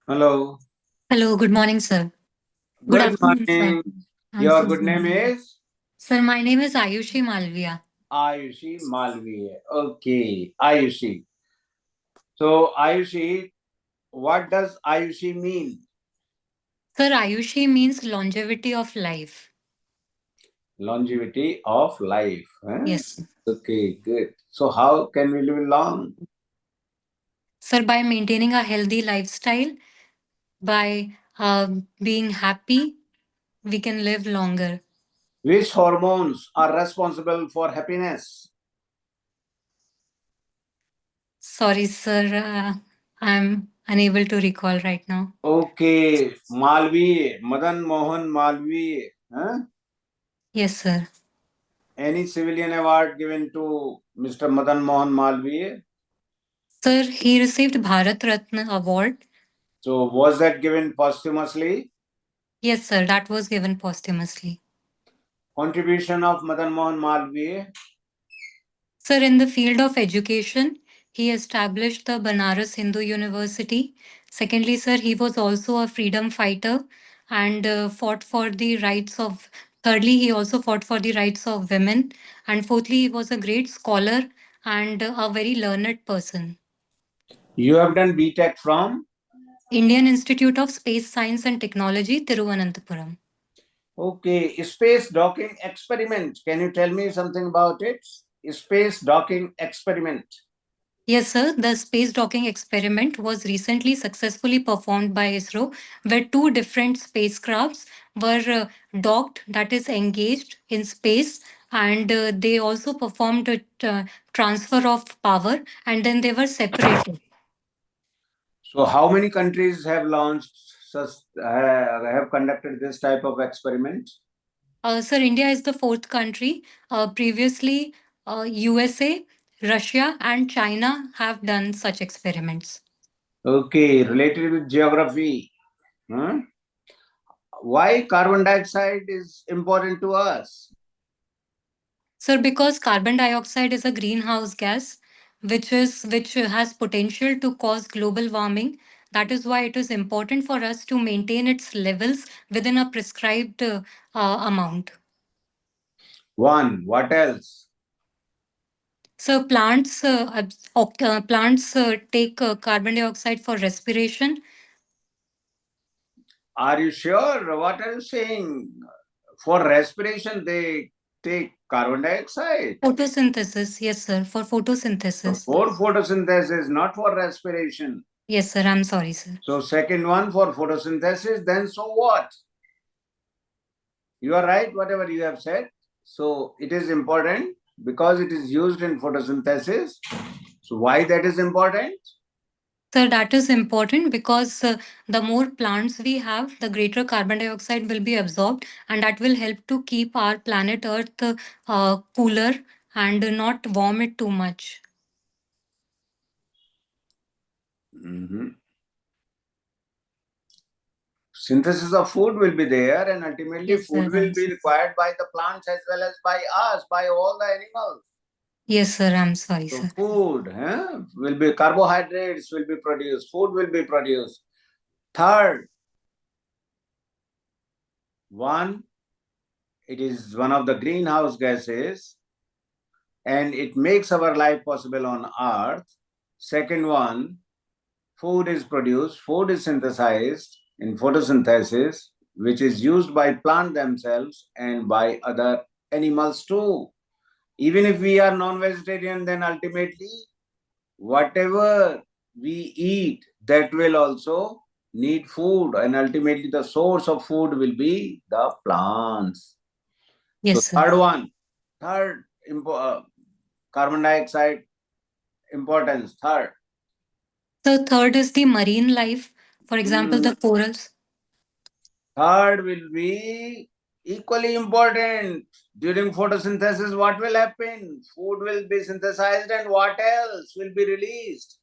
Hello. Hello, good morning, sir. Good Good afternoon, sir. morning. I'm Your so good name sorry. is Sir, my name is Ayushi Malviya. Ayushi Malviya. Okay, Ayushi. So, Ayushi, what does Ayushi mean? Sir, Ayushi means longevity of life. Longevity of life. Huh? Yes. Okay, good. So, how can we live long? Sir, by maintaining a healthy lifestyle, by being happy, we can live longer. Which hormones are responsible for happiness? Sorry, sir, I'm unable to recall right now. Okay, Malviya, Madan Mohan Malviya. Huh? Yes, sir. Any civilian award given to Mr. Madan Mohan Malviya? Sir, he received Bharat Ratna Award. So, was that given posthumously? Yes, sir, that was given posthumously. Contribution of Madan Mohan Malviya. Sir, in the field of education, he established the Banaras Hindu University. Secondly, sir, he was also a freedom fighter and fought for the rights of. Thirdly, he also fought for the rights of women. And fourthly, he was a great scholar and a very learned person. You have done BTech from? Indian Institute of Space Science and Technology, Tiruvananthapuram. Okay, space docking experiment. Can you tell me something about it? Space docking experiment. Yes, sir. The space docking experiment was recently successfully performed by ISRO, where two different spacecrafts were docked, that is, engaged in space, and they also performed a transfer of power, and then they were separated. So, how many countries have launched such, have conducted this type of experiment? Sir, India is the fourth country. Previously, USA, Russia, and China have done such experiments. Okay, related with geography. Huh? Why carbon dioxide is important to us? Sir, because carbon dioxide is a greenhouse gas, which has potential to cause global warming. That is why it is important for us to maintain its levels within a prescribed amount. One, what else? So plants take carbon dioxide for respiration. Are you sure? What are you saying? For respiration, they take carbon dioxide. Photosynthesis, yes, sir, for photosynthesis. For photosynthesis, not for respiration. Yes, sir. I'm sorry, sir. So, second one for photosynthesis, then so what? You are right, whatever you have said. So, it is important because it is used in photosynthesis. So, why that is important? So that is important because the more plants we have, the greater carbon dioxide will be absorbed, and that will help to keep our planet Earth cooler and not warm it too much. Mhm. Synthesis of food will be there, and ultimately, Yes, food sir. will be required by the plants as well as by us, by all the animals. Yes, sir. I'm sorry, So sir. food will be carbohydrates will be produced, food will be produced. Third one, it is one of the greenhouse gases and it makes our life possible on earth. Second one, food is produced, food is synthesized in photosynthesis, which is used by plant themselves and by other animals too. Even if we are non-vegetarian, then ultimately whatever we eat, that will also need food, and ultimately the source of food will be the plants. So Yes, sir. third carbon dioxide importance. So third is the marine life. For example, Hmm, the corals. third will be equally important. During photosynthesis, what will happen? Food will be synthesized, and what else will be released?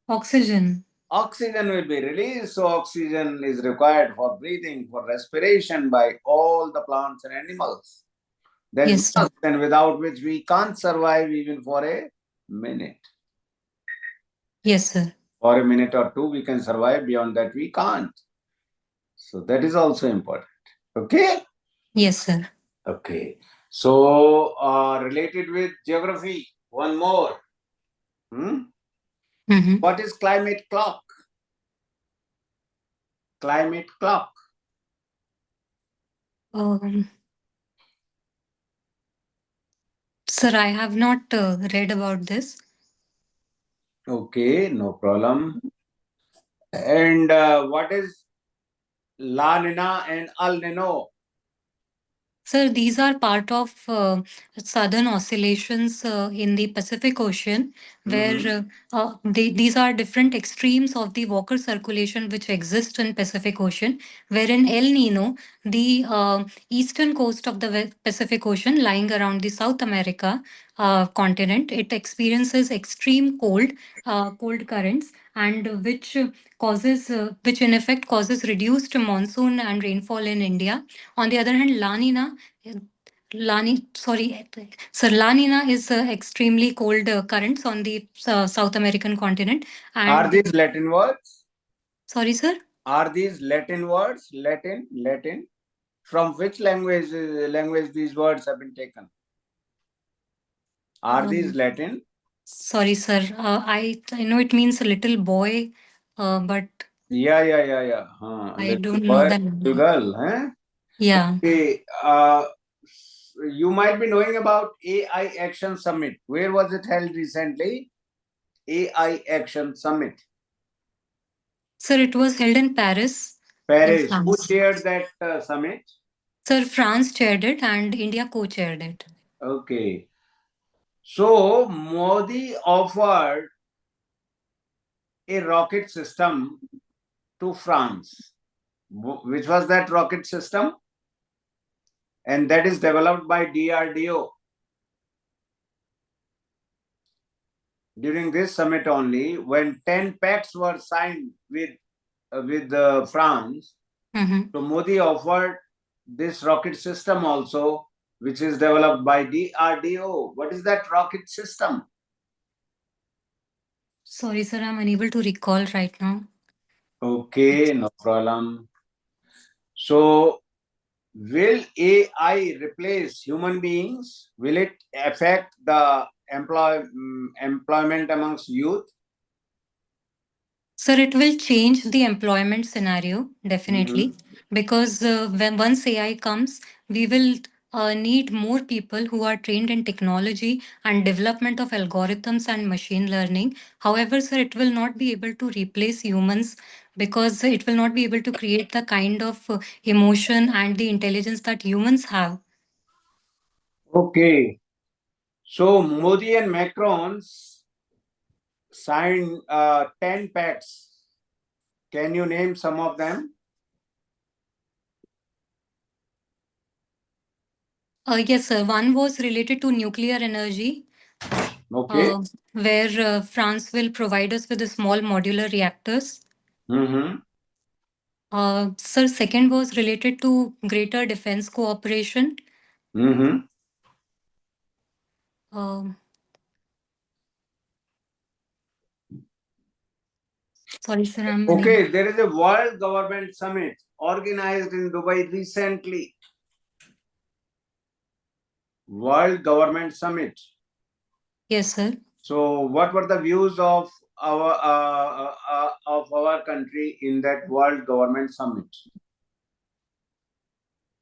Oxygen. Oxygen will be released, so oxygen is required for breathing, for respiration by all the plants and animals. There's Yes, no sir. oxygen without which we can't survive even for a minute. Yes, sir. For a minute or two, we can survive. Beyond that, we can't. So that is also important. Okay. Yes, sir. Okay. So related with geography, one more. Mm-hmm. What is climate clock? Climate clock. Um, Sir, I have not read about this. Okay, no problem. And what is La Nina and Al Nino? Sir, these are part of southern oscillations in the Pacific Ocean, where these are different extremes of the Walker circulation which exist in Pacific Ocean. Wherein El Nino, the eastern coast of the Pacific Ocean, lying around the South America continent, it experiences extreme cold currents, and which in effect causes reduced monsoon and rainfall in India. On the other hand, La Nina is extremely cold currents on the South American continent. Are And these Latin words? sorry, sir. Are these Latin words? Latin. From which language these words have been taken? Are these Um, Latin? Sorry, sir. I know it means a little boy, but Yeah. I Little don't know boy, that. little girl, huh? Yeah. Okay. You might be knowing about AI Action Summit. Where was it held recently? AI Action Summit. Sir, it was held in Paris, in Paris. Who France. chaired that summit? Sir, France chaired it and India co-chaired it. Okay. So Modi offered a rocket system to France. Which was that rocket system? And that is developed by DRDO. During this summit only, when 10 pacts were signed with France, Mm-hmm. so Modi offered this rocket system also, which is developed by DRDO. What is that rocket system? Sorry, sir, I'm unable to recall right now. Okay, no problem. So, will AI replace human beings? Will it affect the employment amongst youth? Sir, it will change the employment scenario definitely, because when once AI comes, we will need more people who are trained in technology and development of algorithms and machine learning. However, sir, it will not be able to replace humans because it will not be able to create the kind of emotion and the intelligence that humans have. Okay. So Modi and Macron signed 10 pacts. Can you name some of them? Yes, sir. One was related to nuclear energy, Okay. where France will provide us with the small modular reactors. Mm-hmm. Sir, second was related to greater defense cooperation. Mm-hmm. Um Sorry, sir, I'm unable. Okay, there is a World Government Summit organized in Dubai recently. World Government Summit. Yes, sir. So, what were the views of our country in that World Government Summit?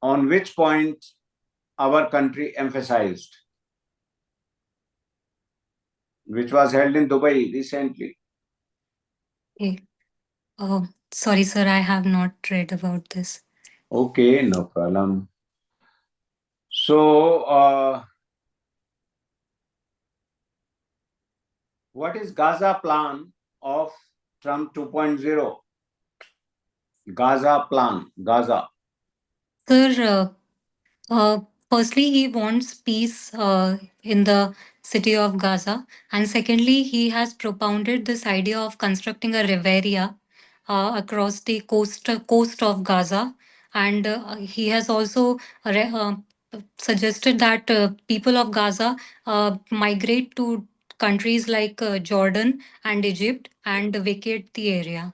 On which point our country emphasized, which was held in Dubai recently? Okay. Sorry, sir, I have not read about this. Okay, no problem. So, what is Gaza plan of Trump 2.0? Gaza plan, Gaza. Sir, firstly, he wants peace in the city of Gaza. And secondly, he has propounded this idea of constructing a Riviera across the coast of Gaza. And he has also suggested that people of Gaza migrate to countries like Jordan and Egypt and vacate the area.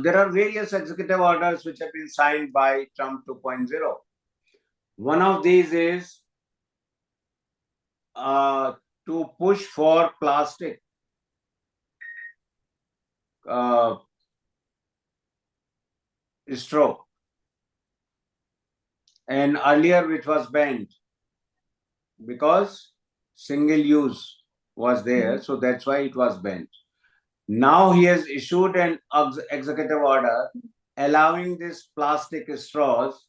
There are various executive orders which have been signed by Trump 2.0. One of these is to push for plastic straw, and earlier it was banned because single use was there, so that's why it was banned. Now he has issued an executive order allowing this plastic straws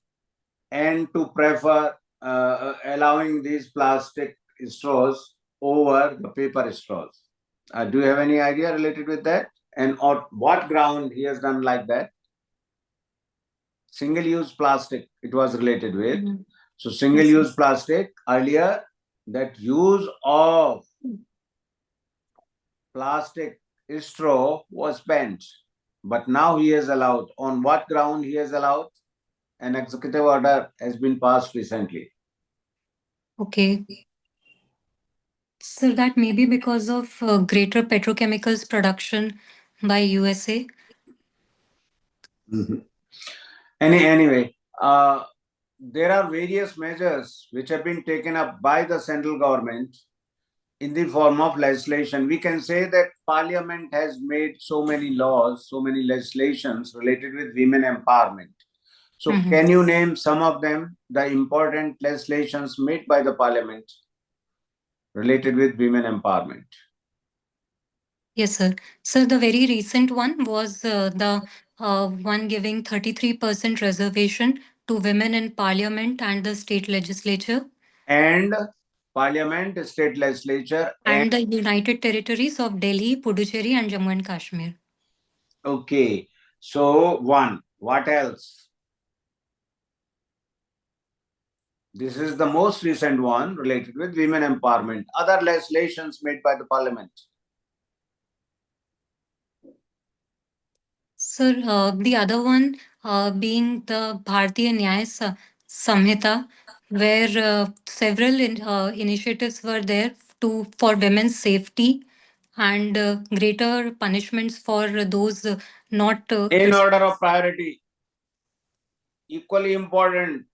and to prefer allowing these plastic straws over the paper straws. Do you have any idea related with that? And on what ground he has done like that? Single-use plastic it was related with. So single-use plastic, earlier that use of plastic straw was banned, but now he has allowed. On what ground he has allowed? An executive order has been passed recently. Okay. So that may be because of greater petrochemicals production by USA. Anyway, there are various measures which have been taken up by the central government in the form of legislation. We can say that Parliament has made so many laws, so many legislations related with women empowerment. So can you name some of them, the important legislations made by the Parliament related with women empowerment? Yes, sir. So the very recent one was the one giving 33% reservation to women in Parliament and the state legislature. And Parliament, state legislature, and the United Territories of Delhi, Puducherry, and Jammu and Kashmir. Okay, so one. What else? This is the most recent one related with women empowerment. Other legislations made by the Parliament. Sir, the other one being the Bharatiya Nyaya Samhita, where several initiatives were there for women's safety and greater punishments for those not. In order of priority, equally important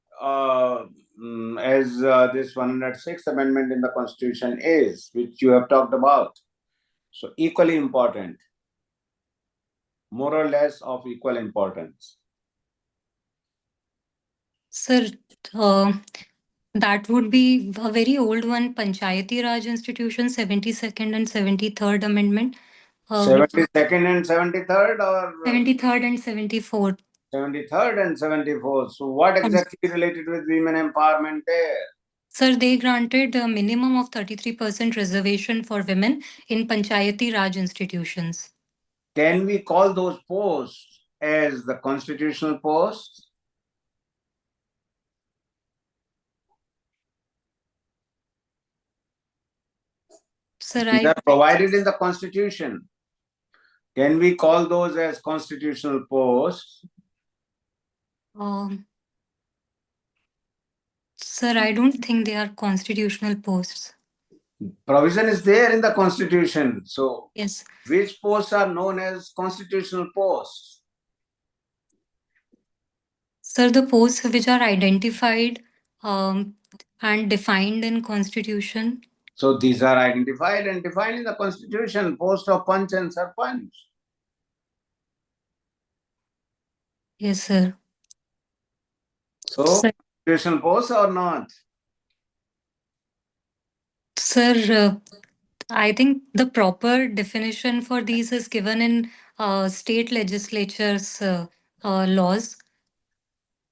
as this 106th amendment in the Constitution is, which you have talked about. So equally important, more or less of equal importance. Sir, that would be a very old one, Panchayati Raj Institution, 72nd and 73rd Amendment. 72nd and 73rd, or 73rd and 74th. 73rd and 74th. So what exactly related with women empowerment there? Sir, they granted a minimum of 33% reservation for women in Panchayati Raj institutions. Can we call those posts as the constitutional posts? Sir, These are provided in the Constitution. Can we call those as constitutional posts? Sir, I don't think they are constitutional posts. Provision is there in the Constitution. So, yes, which posts are known as constitutional posts? Sir, the posts which are identified and defined in Constitution. So, these are identified and defined in the Constitution, post of Panch and Sarpanch. Yes, sir. So, constitutional posts or not? Sir, I think the proper definition for these is given in state legislatures' laws.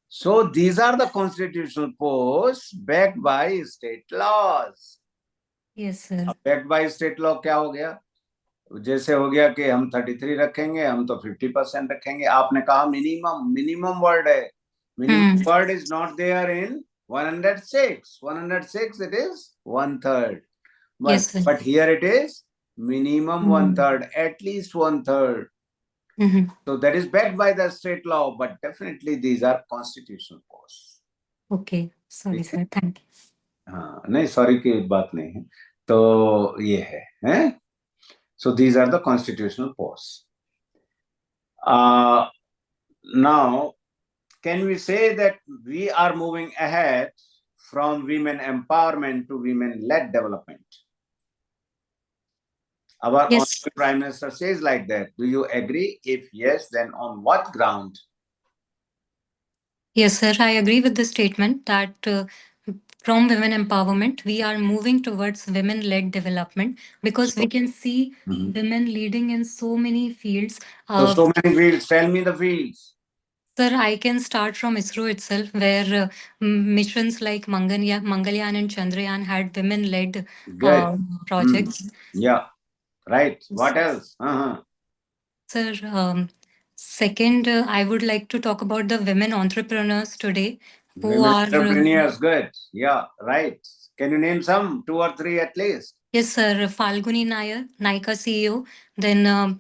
So these are the constitutional posts backed by state laws. Yes, sir. Backed by state law क्या हो गया? जैसे हो गया कि हम 33 रखेंगे, हम तो 50% रखेंगे. आपने कहा मिनिमम वर्ड है. Minimum word is not there in 106. 106 it is 1/3. But, yes, but here it is minimum 1/3, at least 1/3. So that is backed by the state law, but definitely these are constitutional posts. Okay, sorry sir, thank you. हाँ, नहीं sorry की बात नहीं है. तो ये है? So these are the constitutional posts. Now, can we say that we are moving ahead from women empowerment to women-led development? Our Yes. Honorable Prime Minister says like that. Do you agree? If yes, then on what ground? Yes, sir. I agree with the statement that from women empowerment, we are moving towards women led development because we can see women leading in so many fields. So many fields. Tell me the fields. Sir, I can start from ISRO itself, where missions like Mangalyaan and Chandrayaan had women led projects. Yeah, right. What else? Sir, second, I would like to talk about the women entrepreneurs today who Women are. entrepreneurs, good. Yeah, right. Can you name some, 2 or 3 at least? Yes, sir. Falguni Nair, Nykaa CEO, then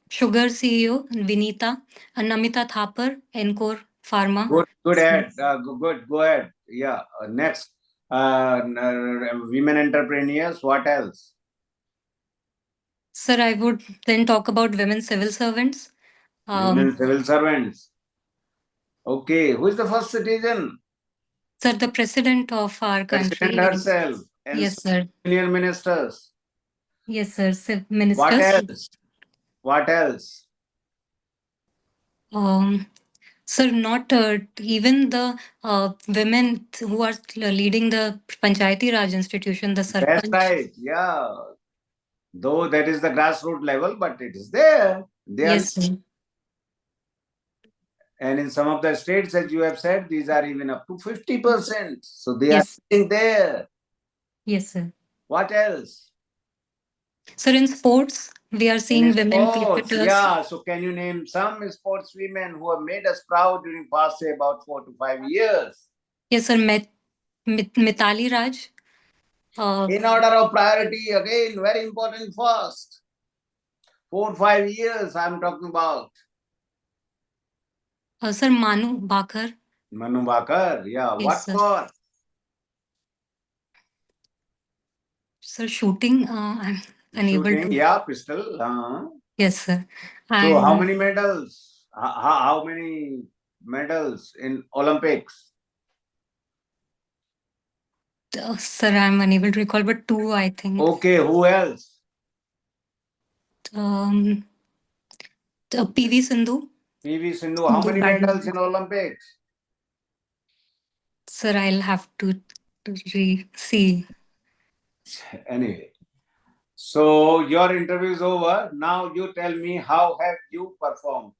Sugar CEO, Vinita, and Namita Thapar, Encore Pharma. Good ahead. Good. Go ahead. Yeah. Next, women entrepreneurs. What else? Sir, I would then talk about women civil servants. Women civil servants. Okay. Who is the first citizen? Sir, the president of our President country. herself. And Yes, sir. union ministers. Yes, sir. What Ministers. else? What else? Sir, not even the women who are leading the Panchayati Raj institution, the That's Sarpanch. right. Yeah. Though that is the grassroots level, but it is there. They are. Yes, sir. And in some of the states, as you have said, these are even up to 50%. So they Yes. are sitting there. Yes, sir. What else? Sir, in sports, we are seeing In women sports, cricketers. yeah. So can you name some sports women who have made us proud during past, say, about 4 to 5 years? Yes, sir. Mithali Raj. In order of priority, again, very important first. 4 5 years I'm talking about. Sir, Manu Bakar. Manu Bakar, yeah. Yes, What sir. for? Sir, shooting. I'm unable Shooting, to. yeah, pistol. Yes, sir. So how And many medals? How many medals in Olympics? sir, I'm unable to recall, but 2, I think. Okay, who else? PV Sindhu. PV Sindhu. How many medals in Olympics? Sir, I'll have to see. Anyway, so your interview is over. Now you tell me, how have you performed?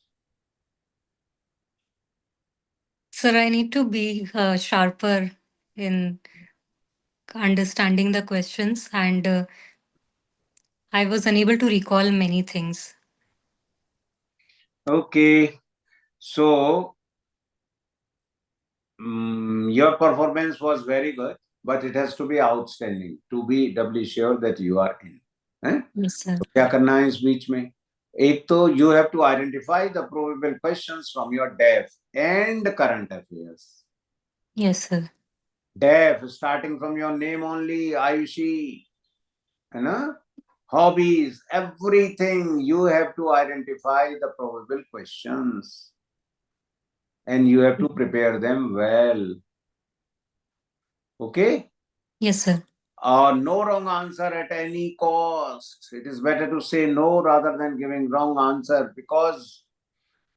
Sir, I need to be sharper in understanding the questions, and I was unable to recall many things. Okay, so your performance was very good, but it has to be outstanding to be doubly sure that you are in. Yes, sir. तो क्या करना है इस बीच में? एक तो you have to identify the probable questions from your DEF and current affairs. Yes, sir. DEF, starting from your name only, Ayushi, hobbies, everything, you have to identify the probable questions. And you have to prepare them well. Okay? Yes, sir. No wrong answer at any cost. It is better to say no rather than giving wrong answer, because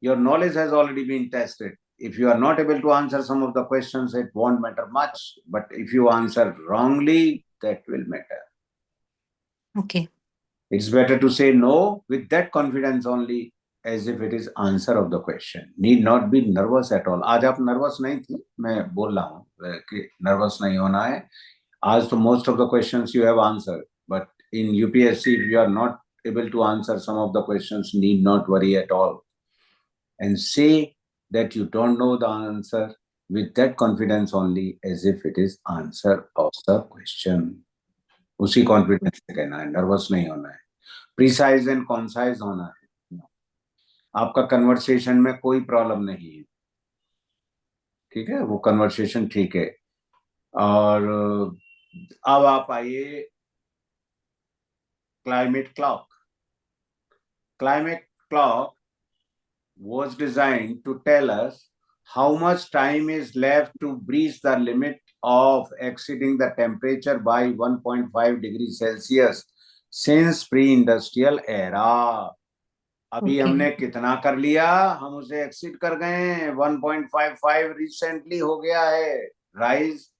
your knowledge has already been tested. If you are not able to answer some of the questions, it won't matter much. But if you answer wrongly, that will matter. Okay. It's better to say no with that confidence only, as if it is answer of the question. Need not be nervous at all. आज आप nervous नहीं थी, मैं बोल रहा हूँ कि nervous नहीं होना है. As to most of the questions you have answered, but in UPSC, if you are not able to answer some of the questions, need not worry at all. And say that you don't know the answer with that confidence only, as if it is answer of the question. उसी confidence से कहना है, nervous नहीं होना है. Precise and concise होना है. आपका conversation में कोई problem नहीं है. ठीक है, वो conversation ठीक है. और अब आप आइए climate clock. Climate clock was designed to tell us how much time is left to breach the limit of exceeding the temperature by 1.5 degrees Celsius since pre-industrial era. अभी Okay. हमने कितना कर लिया, हम उसे एक्सीड कर गए. 1.55 रिसेंटली हो गया है rise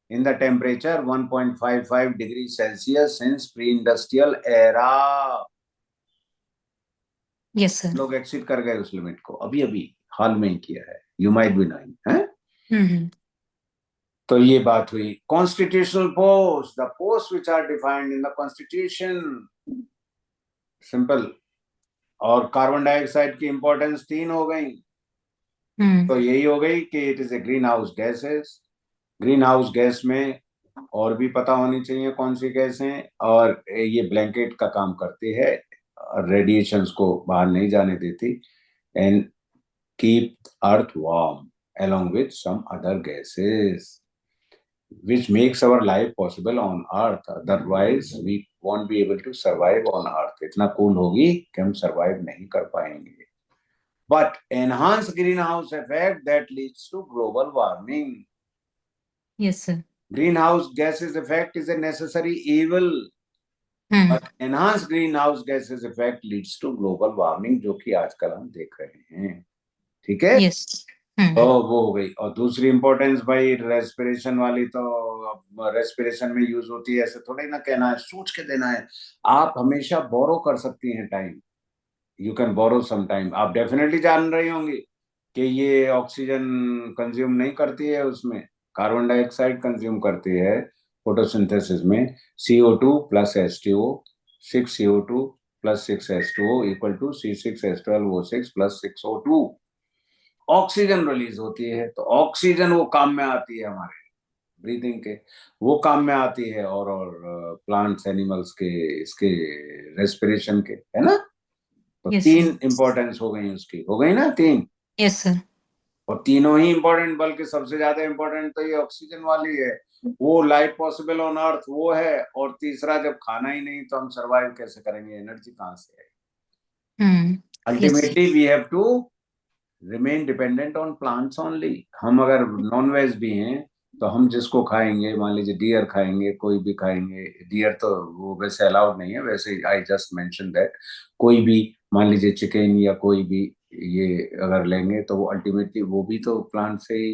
in the temperature 1.55 degree Celsius since pre-industrial era. Yes, sir. लोग एक्सीड कर गए उस लिमिट को, अभी अभी हाल में ही किया है. यू माइट बी नोइंग है. Mm-hmm. तो ये बात हुई. Constitutional post, the post which are defined in the constitution, simple. और कार्बन डाइऑक्साइड की इंपॉर्टेंस 3 हो गई. तो यही हो गई कि it is a greenhouse gases. Greenhouse gas में और भी पता होनी चाहिए कौन सी गैस हैं, और ये ब्लैंकेट का काम करती है, रेडिएशंस को बाहर नहीं जाने देती, and keep earth warm along with some other gases which makes our life possible on earth. Otherwise we won't be able to survive on earth. इतना कूल होगी कि हम survive नहीं कर पाएंगे. But enhanced greenhouse effect that leads to global warming. Yes, sir. Greenhouse gases effect is a necessary evil, but enhanced greenhouse gases effect leads to global warming, जो कि आजकल हम देख रहे हैं. ठीक है. Yes. तो वो हो गई. और दूसरी इंपॉर्टेंस भाई रेस्पिरेशन वाली, तो रेस्पिरेशन में यूज होती है. ऐसे थोड़ी ना कहना है, सोच के देना है. आप हमेशा बोरो कर सकती हैं time. You can borrow some time. आप डेफिनेटली जान रही होंगी कि ये ऑक्सीजन कंज्यूम नहीं करती है, उसमें कार्बन डाइऑक्साइड कंज्यूम करती है फोटोसिंथेसिस में. CO2 plus H2O, 6 CO2 plus 6 H2O equal to C6H12O6 plus 6O2. Oxygen release होती है. तो ऑक्सीजन वो काम में आती है हमारे ब्रीदिंग के, वो काम में आती है, और प्लांट्स एनिमल्स के, इसके रेस्पिरेशन के, है ना. तो Yes, sir. 3 इंपॉर्टेंस हो गई उसकी, हो गई ना 3. Yes, sir. और तीनों ही इंपॉर्टेंट, बल्कि सबसे ज्यादा इंपॉर्टेंट तो ये ऑक्सीजन वाली है. वो लाइफ पॉसिबल ऑन अर्थ वो है. और तीसरा, जब खाना ही नहीं तो हम सरवाइव कैसे करेंगे, एनर्जी कहाँ से है. Yes. Ultimately we have to remain dependent on plants only. हम अगर नॉन वेज भी हैं तो हम जिसको खाएंगे, मान लीजिए डियर खाएंगे, कोई भी खाएंगे. डियर तो वो वैसे अलाउड नहीं है, वैसे आई जस्ट मेंशन दैट. कोई भी मान लीजिए चिकन या कोई भी ये अगर लेंगे तो वो अल्टीमेटली वो भी तो प्लांट से ही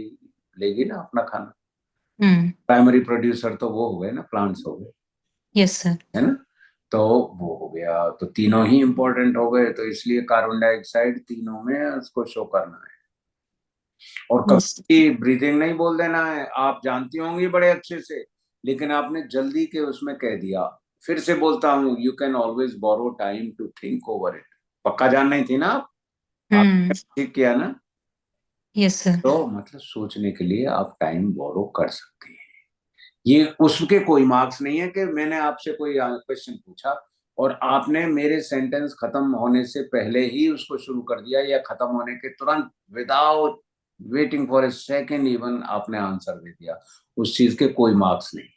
लेगी ना अपना खाना. प्राइमरी प्रोड्यूसर तो वो हो गए ना, प्लांट्स हो गए. Yes, sir. है ना. तो वो हो गया. तो तीनों ही इंपॉर्टेंट हो गए. तो इसलिए कार्बन डाइऑक्साइड तीनों में उसको शो करना है. और Yes. कभी ब्रीथिंग नहीं बोल देना है. आप जानती होंगी बड़े अच्छे से, लेकिन आपने जल्दी के उसमें कह दिया. फिर से बोलता हूँ, you can always borrow time to think over it. पक्का जान नहीं थी ना आप. ठीक किया ना. Yes, sir. तो मतलब सोचने के लिए आप टाइम बोरो कर सकते हैं. ये उसके कोई मार्क्स नहीं है कि मैंने आपसे कोई क्वेश्चन पूछा और आपने मेरे सेंटेंस खत्म होने से पहले ही उसको शुरू कर दिया, या खत्म होने के तुरंत without waiting for a second even आपने आंसर दे दिया. उस चीज के कोई मार्क्स नहीं.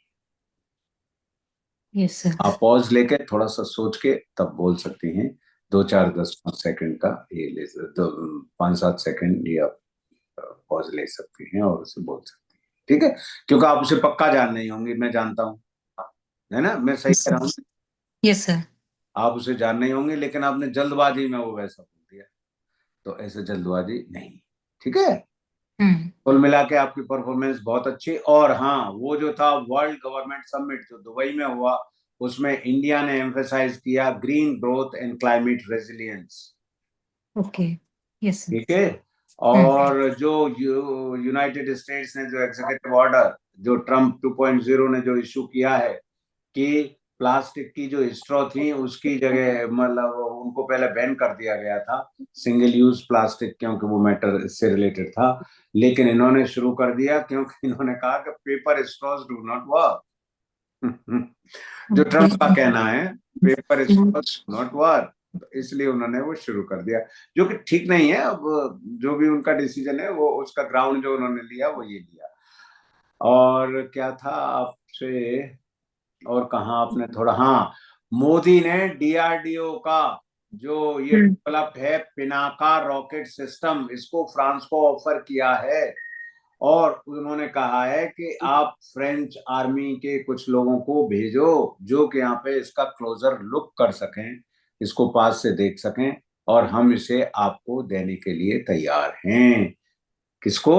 Yes, sir. आप पॉज लेके थोड़ा सा सोच के तब बोल सकती हैं. 2 4 10 5 सेकंड का ये ले, 5 7 सेकंड ये आप पॉज ले सकती हैं और उसे बोल सकती हैं. ठीक है. क्योंकि आप उसे पक्का जान नहीं होंगी, मैं जानता हूँ, है ना. मैं सही कह रहा हूँ. Yes, sir. आप उसे जान नहीं होंगे, लेकिन आपने जल्दबाजी में वो वैसा बोल दिया. तो ऐसे जल्दबाजी नहीं. ठीक है. कुल मिला के आपकी परफॉर्मेंस बहुत अच्छी. और हाँ, वो जो था वर्ल्ड गवर्नमेंट समिट जो दुबई में हुआ, उसमें इंडिया ने एम्फेसाइज किया green growth and climate resilience. Okay. Yes, sir. ठीक है. और जो यूनाइटेड स्टेट्स ने जो एग्जीक्यूटिव ऑर्डर, जो ट्रम्प 2.0 ने जो इशू किया है कि प्लास्टिक की जो स्ट्रॉ थी उसकी जगह, मतलब उनको पहले बैन कर दिया गया था सिंगल यूज प्लास्टिक, क्योंकि वो मैटर से रिलेटेड था. लेकिन इन्होंने शुरू कर दिया क्योंकि इन्होंने कहा कि paper straws do not work. जो ट्रम्प का कहना है, पेपर स्ट्रॉज नॉट वर्क. तो इसलिए उन्होंने वो शुरू कर दिया, जो कि ठीक नहीं है. अब जो भी उनका डिसीजन है, वो उसका ग्राउंड जो उन्होंने लिया वो ये लिया. और क्या था आपसे, और कहा आपने थोड़ा, हाँ, मोदी ने डीआरडीओ का जो ये डेवलप है पिनाका रॉकेट सिस्टम, इसको फ्रांस को ऑफर किया है, और उन्होंने कहा है कि आप फ्रेंच आर्मी के कुछ लोगों को भेजो जो कि यहाँ पे इसका क्लोजर लुक कर सकें, इसको पास से देख सकें, और हम इसे आपको देने के लिए तैयार हैं। किसको?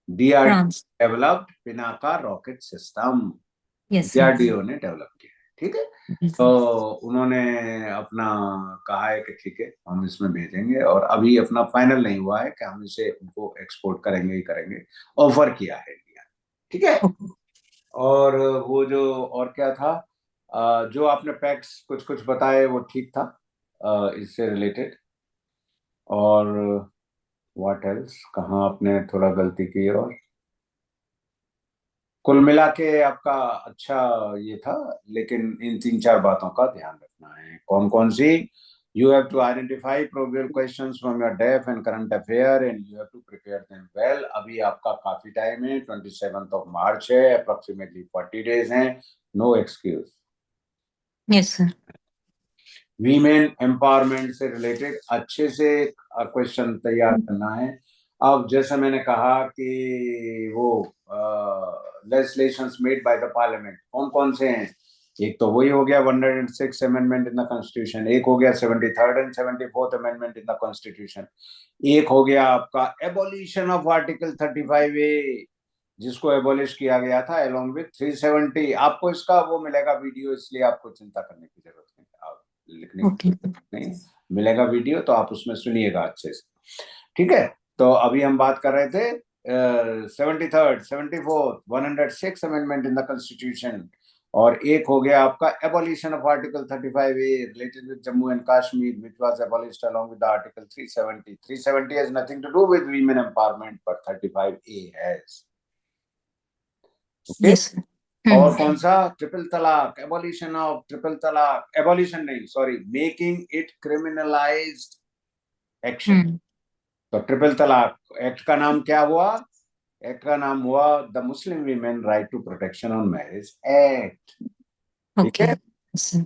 DRDO France. Developed Pinaka rocket system, yes sir. DRDO ने डेवलप किया है, ठीक है। तो उन्होंने अपना कहा है कि ठीक है हम इसमें भेजेंगे, और अभी अपना फाइनल नहीं हुआ है कि हम इसे उनको एक्सपोर्ट करेंगे ही करेंगे, ऑफर किया है इंडिया, ठीक है। और वो जो और क्या था, जो आपने फैक्ट्स कुछ कुछ बताए वो ठीक था इससे रिलेटेड। और व्हाट एल्स, कहाँ आपने थोड़ा गलती की, और कुल मिला के आपका अच्छा ये था, लेकिन इन तीन चार बातों का ध्यान रखना है। कौन कौन सी? You have to identify probable questions from your def and current affair and you have to prepare them well. अभी आपका काफी टाइम है, 27 है, अप्रोक्सीमेटली 40 days हैं, no excuse. Yes sir. Women empowerment से रिलेटेड अच्छे से क्वेश्चन तैयार करना है। अब जैसे मैंने कहा कि वो legislations made by the parliament कौन कौन से हैं? एक तो वही हो गया 106 अमेंडमेंट इन द कॉन्स्टिट्यूशन, एक हो गया 73rd and 74th amendment in the constitution, एक हो गया आपका एबोलिशन ऑफ आर्टिकल 35A, जिसको एबोलिश किया गया था अलोंग विथ 370। आपको इसका वो मिलेगा वीडियो, इसलिए आपको चिंता करने की जरूरत नहीं, आप लिखने की नहीं मिलेगा वीडियो, तो आप उसमें सुनिएगा अच्छे से, ठीक है। तो अभी हम बात कर रहे थे 73rd, 74th, 106 amendment in the constitution, और एक हो गया आपका abolition of article 35A related with Jammu and Kashmir which was abolished along with the article 370। 370 has nothing to do with women empowerment but 35A has, okay. Yes sir. और कौन सा? Triple talaq, abolition of triple talaq, abolition नहीं sorry, making it criminalised action. तो triple talaq act का नाम क्या हुआ? Act का नाम हुआ the Muslim women right to protection on marriage act, ठीक ओके है। सर।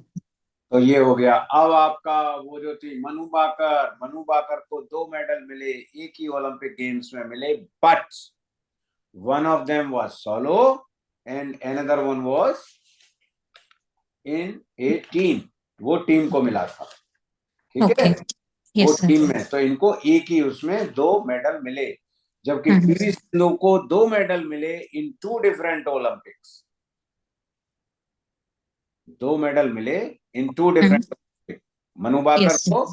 तो ये हो गया। अब आपका वो जो थी मनु बाकर, मनु बाकर को 2 मेडल मिले, एक ही ओलंपिक गेम्स में मिले, but one of them was solo and another one was in A team, वो टीम को मिला था, ठीक है। वो यस सर। टीम में तो इनको एक ही उसमें 2 मेडल मिले, जबकि पीवी सिंधु को 2 मेडल मिले इन 2 डिफरेंट ओलंपिक्स, 2 मेडल मिले इन 2 डिफरेंट ओलंपिक। मनु बाकर यस को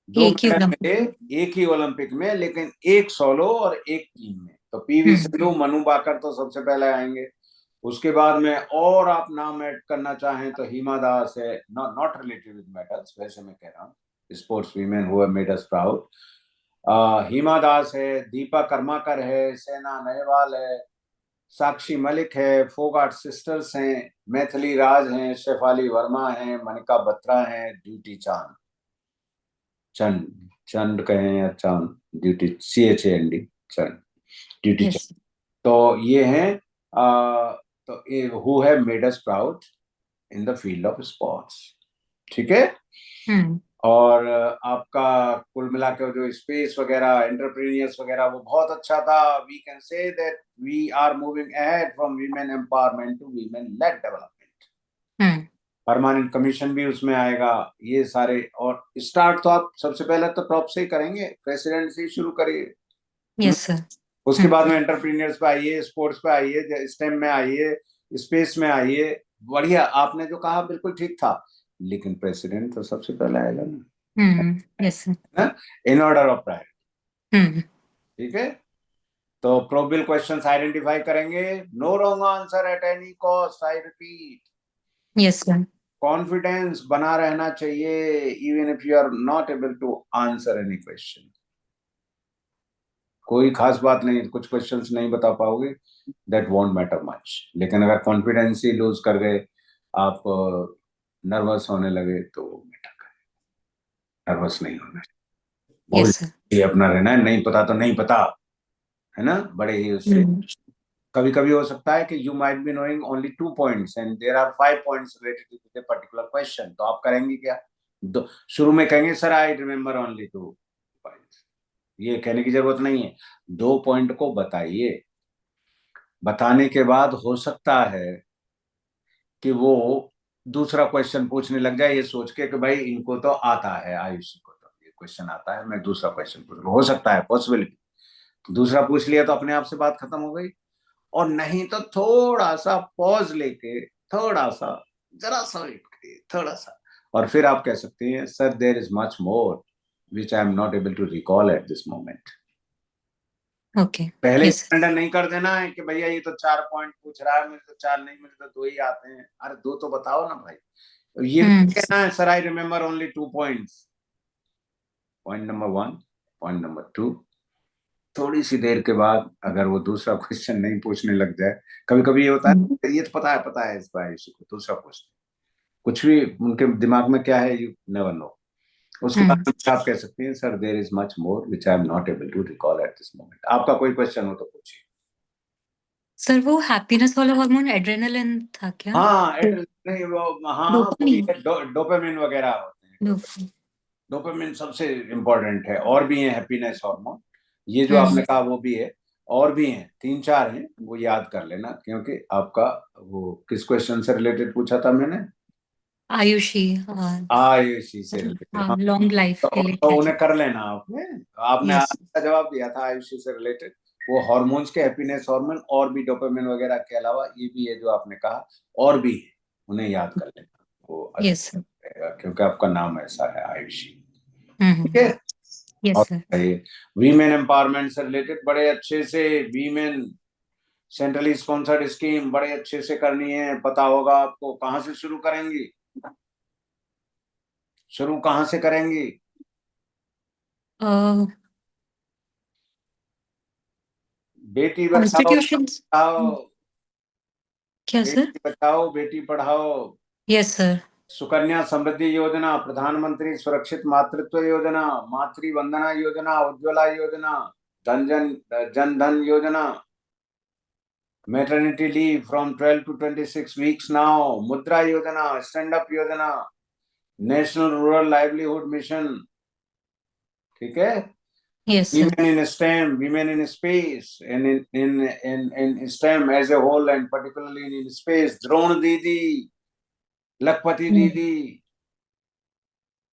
दो एक ही मेडल ओलंपिक। मिले एक ही ओलंपिक में, लेकिन एक सोलो और एक टीम में। तो पीवी सिंधु, मनु बाकर तो सबसे पहले आएंगे। उसके बाद में और आप नाम ऐड करना चाहें तो हिमा दास है, नॉट रिलेटेड विद मेडल्स, वैसे मैं कह रहा हूँ, sports women who have made us proud. Hima Das है, दीपा कर्माकर है, सेना नेहवाल है, साक्षी मलिक है, फोगाट सिस्टर्स हैं, मैथिली राज हैं, शेफाली वर्मा हैं, मनिका बत्रा हैं, ड्यूटी चांद, चंद, चंद कहें या चांद, ड्यूटी CHAND, चंद, ड्यूटी चांद। तो ये हैं तो who have made us proud in the field of sports, ठीक है। और आपका कुल मिला के जो स्पेस वगैरह, एंटरप्रेन्योर्स वगैरह, वो बहुत अच्छा था। We can say that we are moving ahead from women empowerment to women led development. Permanent commission भी उसमें आएगा, ये सारे। और स्टार्ट तो आप सबसे पहले तो टॉप से ही करेंगे, प्रेसिडेंट से ही शुरू करिए। Yes sir. उसके बाद में एंटरप्रेन्योर्स पे आइए, स्पोर्ट्स पे आइए, स्टेम में आइए, स्पेस में आइए। बढ़िया, आपने जो कहा बिल्कुल ठीक था, लेकिन प्रेसिडेंट तो सबसे पहले आएगा ना। Yes sir. In order of priority, hmm. ठीक है। तो प्रोबेबल क्वेश्चंस आइडेंटिफाई करेंगे, no wrong answer at any cost, I repeat. Yes sir. Confidence बना रहना चाहिए even if you are not able to answer any question. कोई खास बात नहीं, कुछ क्वेश्चंस नहीं बता पाओगे, दैट वॉन्ट मैटर मच, लेकिन अगर कॉन्फिडेंस ही लूज कर गए, आप नर्वस होने लगे, तो मैटर करे, नर्वस नहीं होना, यस सर। ये अपना रहना है, नहीं पता तो नहीं पता, है ना, बड़े ही उससे कभी कभी हो सकता है कि you might be knowing only 2 points and there are 5 points related to the particular question, तो आप करेंगे क्या? शुरू में कहेंगे sir I remember only 2 points, ये कहने की जरूरत नहीं है, 2 पॉइंट को बताइए। बताने के बाद हो सकता है कि वो दूसरा क्वेश्चन पूछने लग जाए ये सोच के कि भाई इनको तो आता है, आयुषी को तो ये क्वेश्चन आता है, मैं दूसरा क्वेश्चन पूछ रहा हूँ। हो सकता है, पॉसिबिलिटी। दूसरा पूछ लिया तो अपने आप से बात खत्म हो गई। और नहीं तो थोड़ा सा पॉज लेके, थोड़ा सा, जरा सा वेट करिए, थोड़ा सा, और फिर आप कह सकते हैं sir there is much more which I am not able to recall at this moment. Okay. पहले ही यस। सरेंडर नहीं कर देना है कि भैया ये तो 4 पॉइंट पूछ रहा है, मुझे तो 4 नहीं, मुझे तो 2 ही आते हैं। अरे 2 तो बताओ ना भाई। ये हम्म। कहना है sir I remember only 2 points. Point number 1, point number 2, थोड़ी सी देर के बाद अगर वो दूसरा क्वेश्चन नहीं पूछने लग जाए, कभी कभी ये होता है, ये तो पता है इस बार इसी को, दूसरा पूछते कुछ भी उनके दिमाग में क्या है, यू नेवर नो। उसके हम्म। बाद आप कह सकते हैं sir there is much more which I am not able to recall at this moment. आपका कोई क्वेश्चन हो तो पूछिए। सर वो हैप्पीनेस वाला हार्मोन एड्रेनलिन था क्या? हाँ नहीं वो, हाँ वो भी डोपामिन। है, डोपामिन वगैरह होते हैं। डोपामिन। डोपामिन सबसे इम्पोर्टेंट है, और भी है हैप्पीनेस हार्मोन, ये जो आपने हम्म। कहा वो भी है, और भी हैं, 3-4 हैं, वो याद कर लेना, क्योंकि आपका वो किस क्वेश्चन से रिलेटेड पूछा था मैंने? आयुषी। आयुषी से रिलेटेड, हाँ, हाँ। लॉन्ग लाइफ के लिए तो क्या उन्हें क्या। कर लेना आपने। आपने यस। आपका जवाब दिया था आयुषी से रिलेटेड, वो हॉर्मोन्स के हैप्पीनेस हार्मोन और भी डोपामिन वगैरह के अलावा ये भी है जो आपने कहा, और भी है, उन्हें याद कर लेना, वो यस अच्छा सर। रहेगा, क्योंकि आपका नाम ऐसा है आयुषी। ठीक हम्म। है। यस और सर। वीमेन एम्पावरमेंट से रिलेटेड बड़े अच्छे से, वीमेन सेंट्रली स्पॉन्सर्ड स्कीम बड़े अच्छे से करनी है, पता होगा आपको। कहाँ से शुरू करेंगी? शुरू कहाँ से करेंगी? बेटी बचाओ कॉन्स्टिट्यूशन। पढ़ाओ, क्या sir? Beti Bachao Beti Padhao, yes sir. Sukanya Samriddhi योजना, प्रधानमंत्री सुरक्षित मातृत्व योजना, मातृ वंदना योजना, उज्ज्वला योजना, धन जन जन धन योजना, maternity leave from 12 to 26 weeks now, Mudra Yojana, stand up Yojana, national rural livelihood mission. ठीक है। Yes sir. women in STEM, women in space, and in STEM as a whole and particularly in space, drone Didi, Lakhpati दीदी,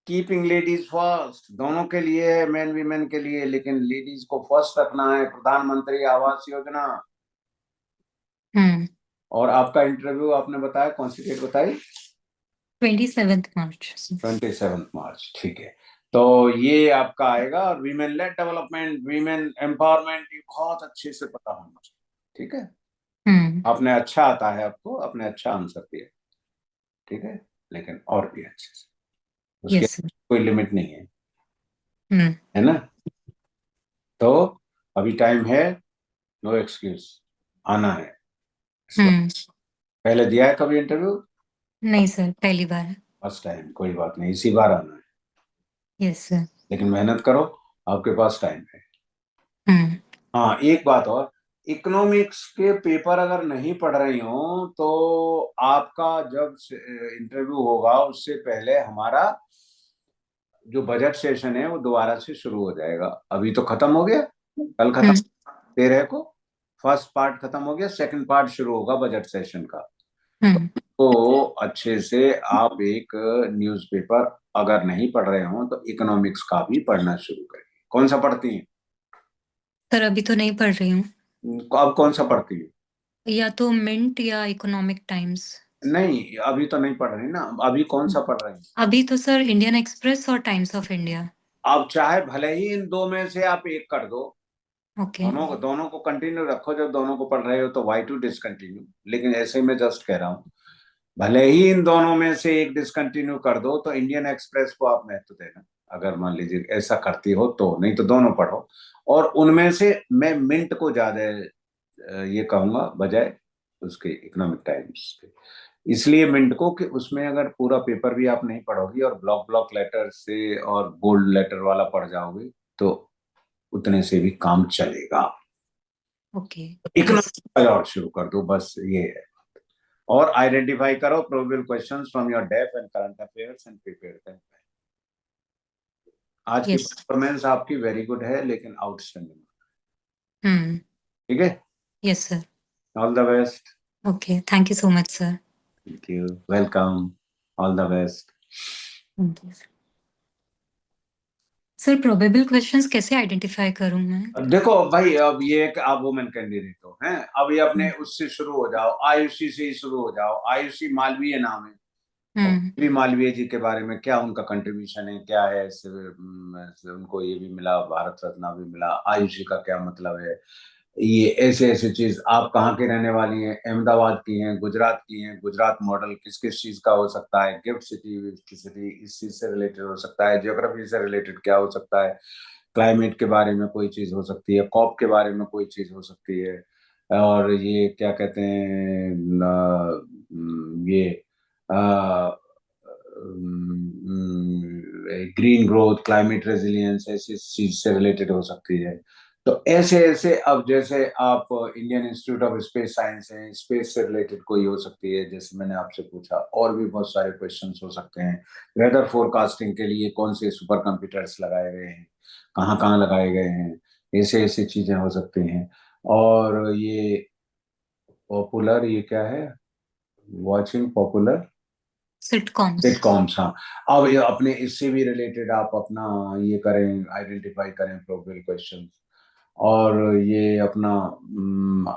keeping ladies first, दोनों के लिए है, main women के लिए, लेकिन लेडीज को फर्स्ट रखना है, प्रधानमंत्री आवास योजना। हम्म। और आपका इंटरव्यू आपने बताया कौन सी डेट बताई? 27 मार्च। 27 मार्च, ठीक है। तो ये आपका आएगा, और women led development, women empowerment, ये बहुत अच्छे से पता होना चाहिए। ठीक है। हम्म। आपने अच्छा आता है, आपको आपने अच्छा आंसर दिया। ठीक है। लेकिन और भी अच्छे से, उसके यस सर। कोई लिमिट नहीं है, हम्म। है ना? तो अभी टाइम है, नो एक्सक्यूज, आना है इस बार। हम्म। पहले दिया है कभी इंटरव्यू? नहीं सर, पहली बार है। फर्स्ट टाइम, कोई बात नहीं, इसी बार आना है, यस सर। लेकिन मेहनत करो, आपके पास टाइम है। हम्म। हाँ एक बात और, इकोनॉमिक्स के पेपर अगर नहीं पढ़ रही हो तो आपका जब इंटरव्यू होगा उससे पहले हमारा जो बजट सेशन है वो दोबारा से शुरू हो जाएगा। अभी तो खत्म हो गया, कल खत्म, हम्म। 13 को फर्स्ट पार्ट खत्म हो गया, सेकंड पार्ट शुरू होगा बजट सेशन का। हम्म। तो अच्छे से आप एक न्यूज़पेपर अगर नहीं पढ़ रहे हो तो इकोनॉमिक्स का भी पढ़ना शुरू करिए। कौन सा पढ़ती हैं? सर अभी तो नहीं पढ़ रही हूँ। आप कौन सा पढ़ती हैं? या तो मिंट या इकोनॉमिक टाइम्स। नहीं अभी तो नहीं पढ़ रही ना, अभी कौन सा पढ़ रही हैं? अभी तो सर इंडियन एक्सप्रेस और टाइम्स ऑफ इंडिया। आप चाहे भले ही इन दो में से आप एक कर दो, ओके। दोनों को कंटिन्यू रखो, जब दोनों को पढ़ रहे हो तो वाई टू डिसकंटिन्यू, लेकिन ऐसे ही मैं जस्ट कह रहा हूँ, भले ही इन दोनों में से एक डिसकंटिन्यू कर दो तो इंडियन एक्सप्रेस को आप महत्व देना, अगर मान लीजिए ऐसा करती हो तो, नहीं तो दोनों पढ़ो। और उनमें से मैं मिंट को ज्यादा ये कहूंगा बजाय उसके इकोनॉमिक टाइम्स के, इसलिए मिंट को कि उसमें अगर पूरा पेपर भी आप नहीं पढ़ोगी और ब्लॉक ब्लॉक लेटर से और बोल्ड लेटर वाला पढ़ जाओगे तो उतने से भी काम चलेगा। ओके। इकोनॉमिक और शुरू कर दो, बस ये है। और आइडेंटिफाई करो probable questions from your def and current affairs and prepare them. आज की यस। परफॉर्मेंस आपकी वेरी गुड है, लेकिन आउटस्टैंडिंग। ठीक है, yes sir. All the best. Okay, thank you so much sir. Thank you, welcome, all the best. Sir probable questions कैसे identify करूं मैं? देखो भाई, अब ये एक आप वुमेन कैंडिडेट हो हैं, अब ये अपने उससे शुरू हो जाओ, आयुषी से ही शुरू हो जाओ। आयुषी मालवीय नाम है। भी मालवीय जी के बारे में क्या उनका कंट्रीब्यूशन है, क्या है, उनको ये भी मिला, भारत रत्न भी मिला। आयुषी का क्या मतलब है, ये ऐसे ऐसे चीज। आप कहाँ के रहने वाली हैं? अहमदाबाद की हैं, गुजरात की हैं? गुजरात मॉडल किस किस चीज का हो सकता है? गिफ्ट सिटी की सिटी इस चीज से रिलेटेड हो सकता है। ज्योग्राफी से रिलेटेड क्या हो सकता है? क्लाइमेट के बारे में कोई चीज हो सकती है, कॉप के बारे में कोई चीज हो सकती है। और ये क्या कहते हैं, ये ग्रीन ग्रोथ, क्लाइमेट रेजिलियंस, ऐसी चीज से रिलेटेड हो सकती है। तो ऐसे ऐसे, अब जैसे आप Indian institute of space science है, स्पेस से रिलेटेड कोई हो सकती है, जैसे मैंने आपसे पूछा। और भी बहुत सारे क्वेश्चंस हो सकते हैं। वेदर फोरकास्टिंग के लिए कौन से सुपर कंप्यूटर्स लगाए गए हैं, कहाँ कहाँ लगाए गए हैं, ऐसे ऐसी चीजें हो सकती हैं। और ये पॉपुलर, ये क्या है, वॉचिंग पॉपुलर सिटकॉम्स। सिटकॉम्स। हाँ, अब ये अपने इससे भी रिलेटेड आप अपना ये करें, आइडेंटिफाई करें प्रोबेबल क्वेश्चन। और ये अपना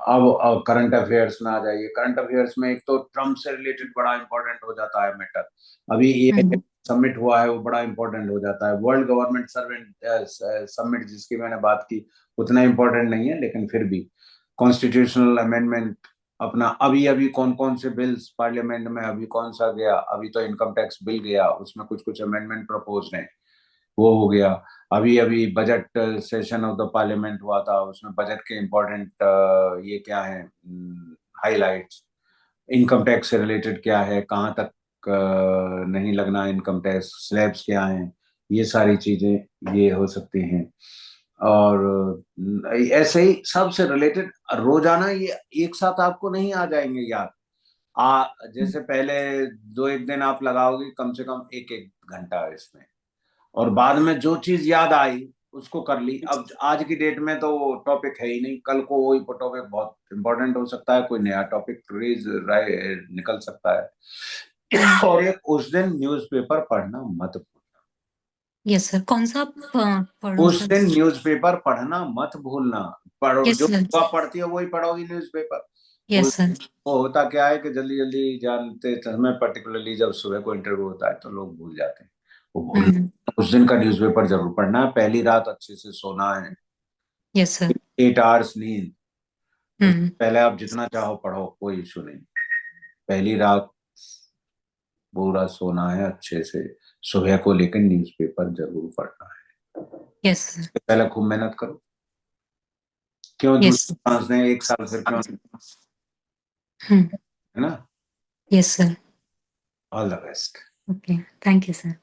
अब करंट अफेयर्स में आ जाइए। करंट अफेयर्स में एक तो ट्रम्प से रिलेटेड बड़ा इंपॉर्टेंट हो जाता है मैटर। अभी ये सबमिट हुआ है, वो बड़ा इंपॉर्टेंट हो जाता है। वर्ल्ड गवर्नमेंट सर्वेंट समिट जिसकी मैंने बात की, उतना इंपॉर्टेंट नहीं है, लेकिन फिर भी कॉन्स्टिट्यूशनल अमेंडमेंट अपना। अभी अभी कौन कौन से बिल्स पार्लियामेंट में, अभी कौन सा गया, अभी तो इनकम टैक्स बिल गया, उसमें कुछ कुछ अमेंडमेंट प्रपोज हैं, वो हो गया। अभी अभी budget session of the parliament हुआ था, उसमें बजट के इम्पोर्टेंट ये क्या है, हाइलाइट्स। इनकम टैक्स से रिलेटेड क्या है, कहाँ तक नहीं लगना इनकम टैक्स, स्लैब्स क्या हैं, ये सारी चीजें ये हो सकती हैं। और ऐसे ही सबसे रिलेटेड रोजाना ये एक साथ आपको नहीं आ जाएंगे याद। जैसे पहले 2 एक दिन आप लगाओगे, कम से कम 1 1 घंटा इसमें। और बाद में जो चीज याद आई उसको कर ली। अब आज की डेट में तो वो टॉपिक है ही नहीं, कल को वही टॉपिक बहुत इंपॉर्टेंट हो सकता है, कोई नया टॉपिक रेज निकल सकता है। और एक उस दिन न्यूज़पेपर पढ़ना मत भूलना। यस सर, कौन सा पढ़ूं उस सर? दिन न्यूज़पेपर पढ़ना मत भूलना। पढ़ो, यस जो सर। आप पढ़ती हो वही पढ़ोगी न्यूज़पेपर। Yes sir. वो होता क्या है कि जल्दी जल्दी जानते समय, पर्टिकुलरली जब सुबह को इंटरव्यू होता है तो लोग भूल जाते हैं। वो भूल, उस दिन का न्यूज़पेपर जरूर पढ़ना है। पहली रात अच्छे से सोना है। Yes sir. 8 आवर्स नींद, उससे पहले आप जितना चाहो पढ़ो, कोई इशू नहीं। पहली रात पूरा सोना है अच्छे से, सुबह को लेकर न्यूज़पेपर जरूर पढ़ना है। Yes sir. पहले खूब मेहनत करो। क्यों यस। दूसरी चांस दें, 1 साल फिर क्यों, है ना? Yes sir. All the best. Okay, thank you sir.